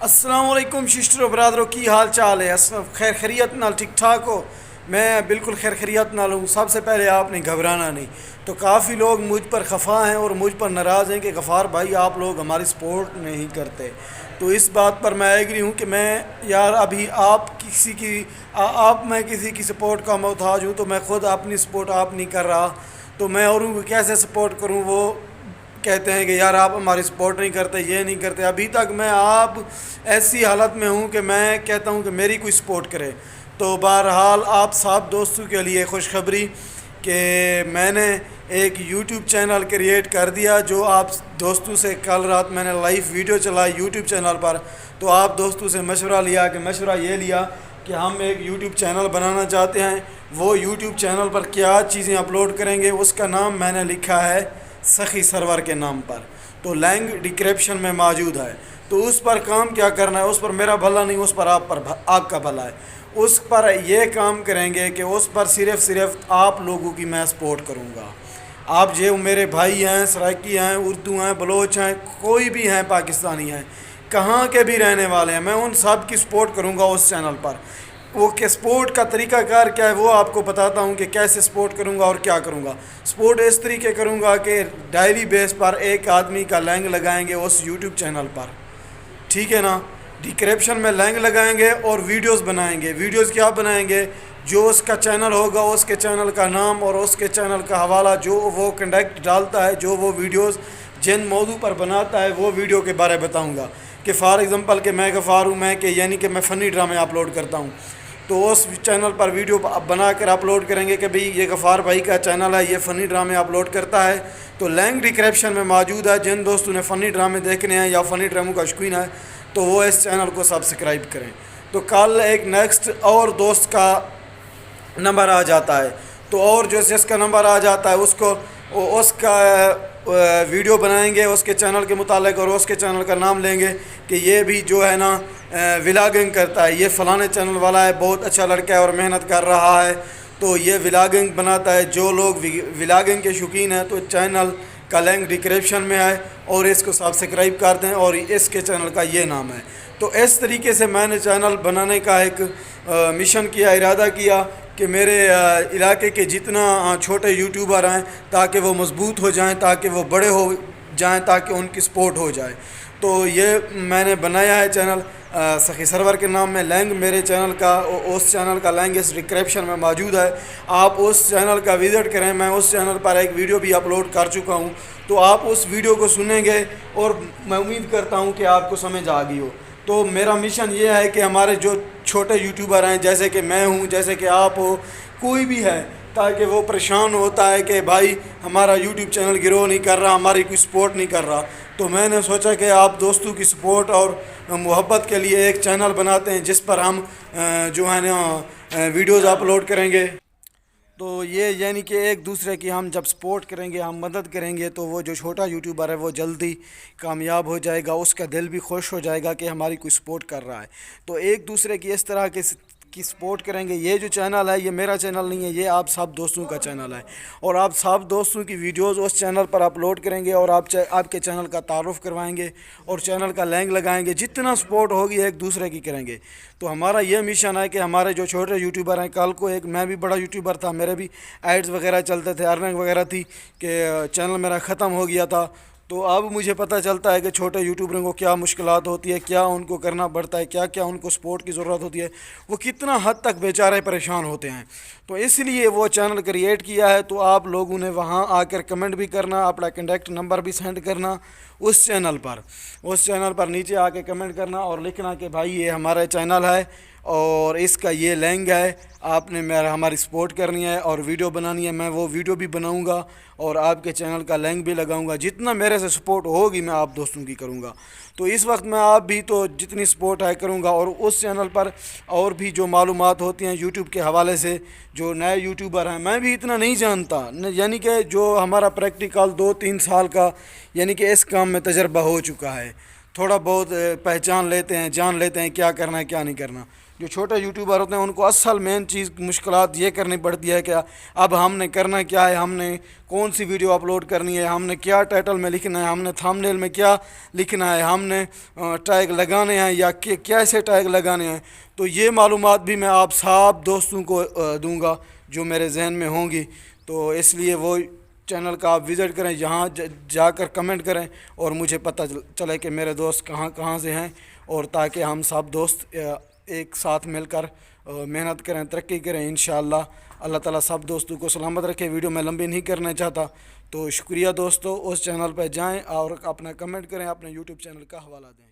السلام علیکم ششٹر و برادروں، کی حال چال ہے؟ خیر خیریت نال ٹھیک ٹھاک ہو؟ میں بالکل خیر خیریت نال ہوں۔ سب سے پہلے آپ نے گھبرانا نہیں۔ تو کافی لوگ مجھ پر خفا ہیں اور مجھ پر ناراض ہیں کہ غفار بھائی آپ لوگ ہماری سپورٹ نہیں کرتے۔ تو اس بات پر میں ایگری ہوں کہ میں یار ابھی میں کسی کی سپورٹ کا محتاج ہوں، تو میں خود اپنی سپورٹ آپ نہیں کر رہا، تو میں اوروں کو کیسے سپورٹ کروں؟ وہ کہتے ہیں کہ یار آپ ہماری سپورٹ نہیں کرتے، یہ نہیں کرتے۔ ابھی تک میں آپ ایسی حالت میں ہوں کہ میں کہتا ہوں کہ میری کوئی سپورٹ کرے۔ تو بہرحال آپ سب دوستوں کے لیے خوشخبری کہ میں نے ایک یوٹیوب چینل کریٹ کر دیا، جو آپ دوستوں سے کل رات میں نے لائیو ویڈیو چلائی یوٹیوب چینل پر۔ تو آپ دوستوں سے مشورہ یہ لیا کہ ہم ایک یوٹیوب چینل بنانا چاہتے ہیں۔ وہ یوٹیوب چینل پر کیا چیزیں اپلوڈ کریں گے، اس کا نام میں نے لکھا ہے سخی سرور کے نام پر، تو لنک ڈسکرپشن میں موجود ہے۔ تو اس پر کام کیا کرنا ہے، اس پر میرا بھلا نہیں، اس پر آپ کا بھلا ہے۔ اس پر یہ کام کریں گے کہ اس پر صرف آپ لوگوں کی میں سپورٹ کروں گا۔ آپ جو میرے بھائی ہیں، سرائکی ہیں، اردو ہیں، بلوچ ہیں، کوئی بھی ہیں، پاکستانی ہیں، کہاں کے بھی رہنے والے ہیں، میں ان سب کی سپورٹ کروں گا اس چینل پر۔ وہ کہ سپورٹ کا طریقہ کار کیا ہے وہ آپ کو بتاتا ہوں کہ کیسے سپورٹ کروں گا اور کیا کروں گا۔ سپورٹ اس طریقے کروں گا کہ ڈیلی بیس پر ایک آدمی کا لنک لگائیں گے اس یوٹیوب چینل پر، ٹھیک ہے نا؟ ڈسکرپشن میں لنک لگائیں گے اور ویڈیوز بنائیں گے۔ ویڈیوز کیا بنائیں گے؟ جو اس کا چینل ہوگا، اس کے چینل کا نام اور اس کے چینل کا حوالہ، جو وہ کنٹیکٹ ڈالتا ہے، جو وہ ویڈیوز جن موضوع پر بناتا ہے، وہ ویڈیو کے بارے بتاؤں گا۔ کہ فار ایگزامپل کہ میں غفار ہوں، میں فنی ڈرامے اپلوڈ کرتا ہوں، تو اس چینل پر ویڈیو بنا کر اپلوڈ کریں گے کہ بھئی یہ غفار بھائی کا چینل ہے، یہ فنی ڈرامے اپلوڈ کرتا ہے۔ تو لنک ڈسکرپشن میں موجود ہے، جن دوستوں نے فنی ڈرامے دیکھنے ہیں یا فنی ڈراموں کا شوقین ہے تو وہ اس چینل کو سبسکرائب کریں۔ تو کل ایک نیکسٹ اور دوست کا نمبر آ جاتا ہے، تو اور جو جس کا نمبر آ جاتا ہے اس کا ویڈیو بنائیں گے اس کے چینل کے متعلق، اور اس کے چینل کا نام لیں گے کہ یہ بھی جو ہے نا ولاگنگ کرتا ہے، یہ فلانے چینل والا ہے، بہت اچھا لڑکا ہے اور محنت کر رہا ہے، تو یہ ولاگنگ بناتا ہے۔ جو لوگ ولاگنگ کے شوقین ہیں تو چینل کا لنک ڈسکرپشن میں ہے، اور اس کو سبسکرائب کر دیں، اور اس کے چینل کا یہ نام ہے۔ تو اس طریقے سے میں نے چینل بنانے کا ایک مشن کیا، ارادہ کیا کہ میرے علاقے کے جتنا چھوٹے یوٹیوبر ہیں تاکہ وہ مضبوط ہو جائیں، تاکہ وہ بڑے ہو جائیں، تاکہ ان کی سپورٹ ہو جائے۔ تو یہ میں نے بنایا ہے چینل سخی سرور کے نام میں۔ لنک میرے چینل کا، اس چینل کا لنک اس ڈسکرپشن میں موجود ہے، آپ اس چینل کا وزٹ کریں۔ میں اس چینل پر ایک ویڈیو بھی اپلوڈ کر چکا ہوں، تو آپ اس ویڈیو کو سنیں گے اور میں امید کرتا ہوں کہ آپ کو سمجھ آ گئی ہو۔ تو میرا مشن یہ ہے کہ ہمارے جو چھوٹے یوٹیوبر ہیں، جیسے کہ میں ہوں، جیسے کہ آپ ہو، کوئی بھی ہے، تاکہ وہ پریشان ہوتا ہے کہ بھائی ہمارا یوٹیوب چینل گرو نہیں کر رہا، ہماری کوئی سپورٹ نہیں کر رہا، تو میں نے سوچا کہ آپ دوستوں کی سپورٹ اور محبت کے لیے ایک چینل بناتے ہیں جس پر ہم جو ہے نا ویڈیوز اپلوڈ کریں گے۔ تو یہ یعنی کہ ایک دوسرے کی ہم جب سپورٹ کریں گے، ہم مدد کریں گے، تو وہ جو چھوٹا یوٹیوبر ہے وہ جلدی کامیاب ہو جائے گا، اس کا دل بھی خوش ہو جائے گا کہ ہماری کوئی سپورٹ کر رہا ہے۔ تو ایک دوسرے کی اس طرح کی سپورٹ کریں گے۔ یہ جو چینل ہے یہ میرا چینل نہیں ہے، یہ آپ سب دوستوں کا چینل ہے، اور آپ سب دوستوں کی ویڈیوز اس چینل پر اپلوڈ کریں گے، اور آپ کے چینل کا تعارف کروائیں گے اور چینل کا لنک لگائیں گے۔ جتنا سپورٹ ہوگی ایک دوسرے کی کریں گے۔ تو ہمارا یہ مشن ہے کہ ہمارے جو چھوٹے یوٹیوبر ہیں، کل کو میں بھی بڑا یوٹیوبر تھا، میرے بھی ایڈز وغیرہ چلتے تھے، ارننگ وغیرہ تھی، کہ چینل میرا ختم ہو گیا تھا۔ تو اب مجھے پتہ چلتا ہے کہ چھوٹے یوٹیوبروں کو کیا مشکلات ہوتی ہے، کیا ان کو کرنا پڑتا ہے، کیا ان کو سپورٹ کی ضرورت ہوتی ہے، وہ کتنا حد تک بیچارے پریشان ہوتے ہیں۔ تو اس لیے وہ چینل کریٹ کیا ہے۔ تو آپ لوگوں نے وہاں آ کر کمنٹ بھی کرنا، اپنا کنٹیکٹ نمبر بھی سینڈ کرنا اس چینل پر نیچے آ کے کمنٹ کرنا اور لکھنا کہ بھائی یہ ہمارا چینل ہے اور اس کا یہ لنک ہے، آپ نے ہماری سپورٹ کرنی ہے اور ویڈیو بنانی ہے۔ میں وہ ویڈیو بھی بناؤں گا اور آپ کے چینل کا لنک بھی لگاؤں گا۔ جتنا میرے سے سپورٹ ہوگی میں آپ دوستوں کی کروں گا۔ تو اس وقت میں آپ بھی تو جتنی سپورٹ ہے کروں گا، اور اس چینل پر اور بھی جو معلومات ہوتی ہیں یوٹیوب کے حوالے سے، جو نئے یوٹیوبر ہیں، میں بھی اتنا نہیں جانتا، یعنی کہ جو ہمارا پریکٹیکل 2-3 سال کا یعنی کہ اس کام میں تجربہ ہو چکا ہے، تھوڑا بہت پہچان لیتے ہیں، جان لیتے ہیں کیا کرنا ہے کیا نہیں کرنا۔ جو چھوٹے یوٹیوبر ہوتے ہیں ان کو اصل مین چیز مشکلات یہ کرنی پڑتی ہے کہ اب ہم نے کرنا کیا ہے، ہم نے کون سی ویڈیو اپلوڈ کرنی ہے، ہم نے کیا ٹائٹل میں لکھنا ہے، ہم نے تھمبنیل میں کیا لکھنا ہے، ہم نے ٹیگ لگانے ہیں یا کیسے ٹیگ لگانے ہیں. تو یہ معلومات بھی میں آپ سب دوستوں کو دوں گا جو میرے ذہن میں ہوں گی. تو اس لیے وہ چینل کا آپ وزٹ کریں، یہاں جا کر کمنٹ کریں اور مجھے پتہ چلے کہ میرے دوست کہاں کہاں سے ہیں، اور تاکہ ہم سب دوست ایک ساتھ مل کر محنت کریں، ترقی کریں انشاءاللہ. اللہ تعالیٰ سب دوستوں کو سلامت رکھے. ویڈیو میں لمبی نہیں کرنا چاہتا. تو شکریہ دوستو، اس چینل پہ جائیں اور اپنا کمنٹ کریں، اپنے یوٹیوب چینل کا حوالہ دیں.